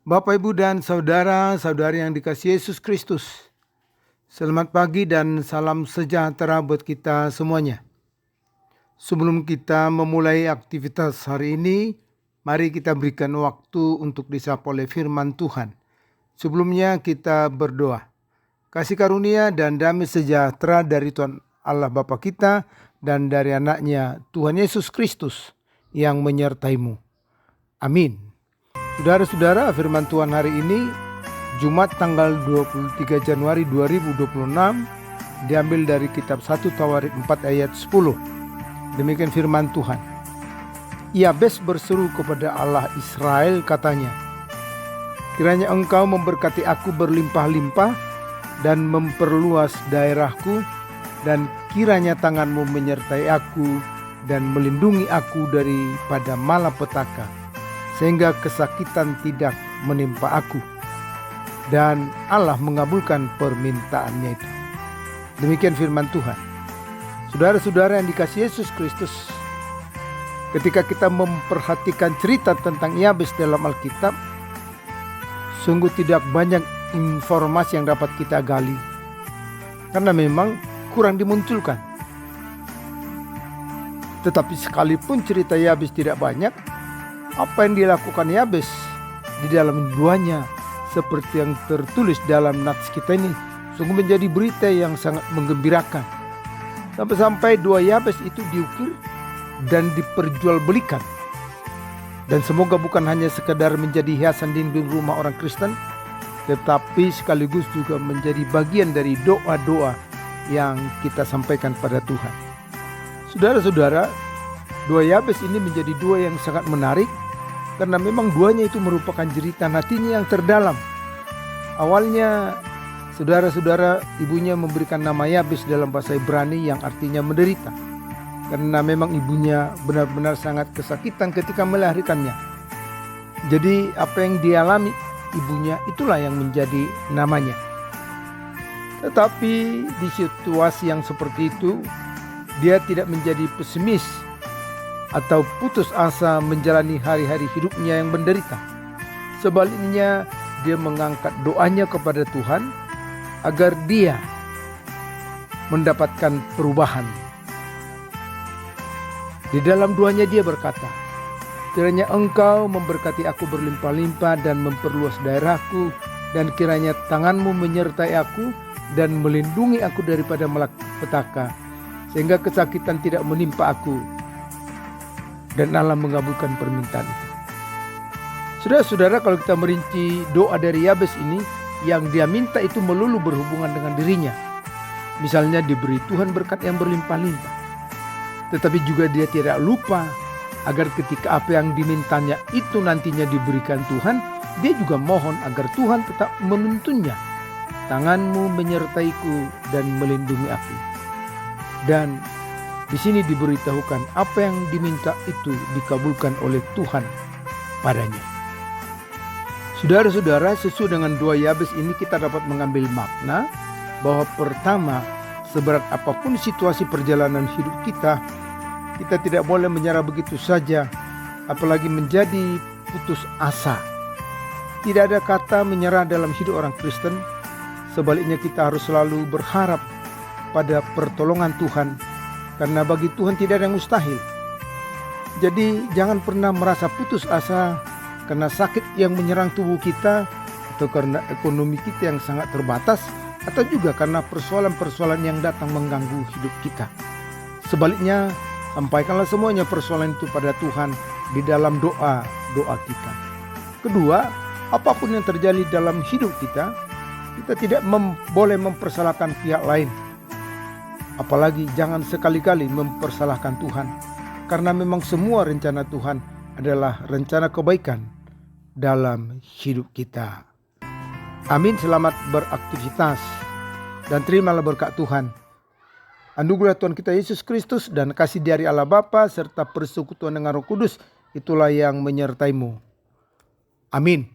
Bapak, Ibu, dan saudara-saudari yang dikasihi Yesus Kristus. Selamat pagi dan salam sejahtera buat kita semuanya. Sebelum kita memulai aktivitas hari ini, mari kita berikan waktu untuk disapa oleh firman Tuhan. Sebelumnya kita berdoa. Kasih karunia dan damai sejahtera dari Tuhan Allah Bapa kita dan dari anaknya Tuhan Yesus Kristus yang menyertaimu. Amin. Saudara-saudara, firman Tuhan hari ini Jumat tanggal 23 Januari 2026 diambil dari kitab 1 Tawarik 4 ayat 10. Demikian firman Tuhan. Yabes berseru kepada Allah Israel, katanya, kiranya engkau memberkati aku berlimpah-limpah dan memperluas daerahku, dan kiranya tanganmu menyertai aku dan melindungi aku daripada malapetaka, sehingga kesakitan tidak menimpa aku. Dan Allah mengabulkan permintaannya itu. Demikian firman Tuhan. Saudara-saudara yang dikasihi Yesus Kristus, ketika kita memperhatikan cerita tentang Yabes dalam Alkitab, sungguh tidak banyak informasi yang dapat kita gali, karena memang kurang dimunculkan. Tetapi sekalipun cerita Yabes tidak banyak, apa yang dilakukan Yabes di dalam duanya seperti yang tertulis dalam nats kita ini sungguh menjadi berita yang sangat menggembirakan. Sampai-sampai dua Yabes itu diukir dan diperjualbelikan. Dan semoga bukan hanya sekedar menjadi hiasan dinding rumah orang Kristen, tetapi sekaligus juga menjadi bagian dari doa-doa yang kita sampaikan pada Tuhan. Saudara-saudara, dua Yabes ini menjadi dua yang sangat menarik, karena memang duanya itu merupakan jeritan hatinya yang terdalam. Awalnya, saudara-saudara, ibunya memberikan nama Yabes dalam bahasa Ibrani yang artinya menderita, karena memang ibunya benar-benar sangat kesakitan ketika melahirkannya. Jadi apa yang dialami ibunya itulah yang menjadi namanya. Tetapi di situasi yang seperti itu, dia tidak menjadi pesimis atau putus asa menjalani hari-hari hidupnya yang menderita. Sebaliknya, dia mengangkat doanya kepada Tuhan agar dia mendapatkan perubahan. Di dalam doanya dia berkata, kiranya engkau memberkati aku berlimpah-limpah dan memperluas daerahku, dan kiranya tanganmu menyertai aku dan melindungi aku daripada malapetaka, sehingga kesakitan tidak menimpa aku. Dan Allah mengabulkan permintaan itu. Saudara-saudara, kalau kita merinci doa dari Yabes ini, yang dia minta itu melulu berhubungan dengan dirinya. Misalnya diberi Tuhan berkat yang berlimpah-limpah. Tetapi juga dia tidak lupa agar ketika apa yang dimintanya itu nantinya diberikan Tuhan, dia juga mohon agar Tuhan tetap menuntunnya. Tanganmu menyertaiku dan melindungi aku. Dan di sini diberitahukan apa yang diminta itu dikabulkan oleh Tuhan padanya. Saudara-saudara, sesuai dengan dua Yabes ini kita dapat mengambil makna bahwa pertama, seberat apapun situasi perjalanan hidup kita tidak boleh menyerah begitu saja, apalagi menjadi putus asa. Tidak ada kata menyerah dalam hidup orang Kristen. Sebaliknya kita harus selalu berharap pada pertolongan Tuhan, karena bagi Tuhan tidak ada yang mustahil. Jadi jangan pernah merasa putus asa karena sakit yang menyerang tubuh kita, atau karena ekonomi kita yang sangat terbatas, atau juga karena persoalan-persoalan yang datang mengganggu hidup kita. Sebaliknya, sampaikanlah semuanya persoalan itu pada Tuhan di dalam doa kita. Kedua, apapun yang terjadi dalam hidup kita tidak boleh mempersalahkan pihak lain. Apalagi jangan sekali-kali mempersalahkan Tuhan, karena memang semua rencana Tuhan adalah rencana kebaikan dalam hidup kita. Amin. Selamat beraktivitas dan terimalah berkat Tuhan. Anugerah Tuhan kita Yesus Kristus dan kasih dari Allah Bapa serta persekutuan dengan Roh Kudus itulah yang menyertaimu. Amin.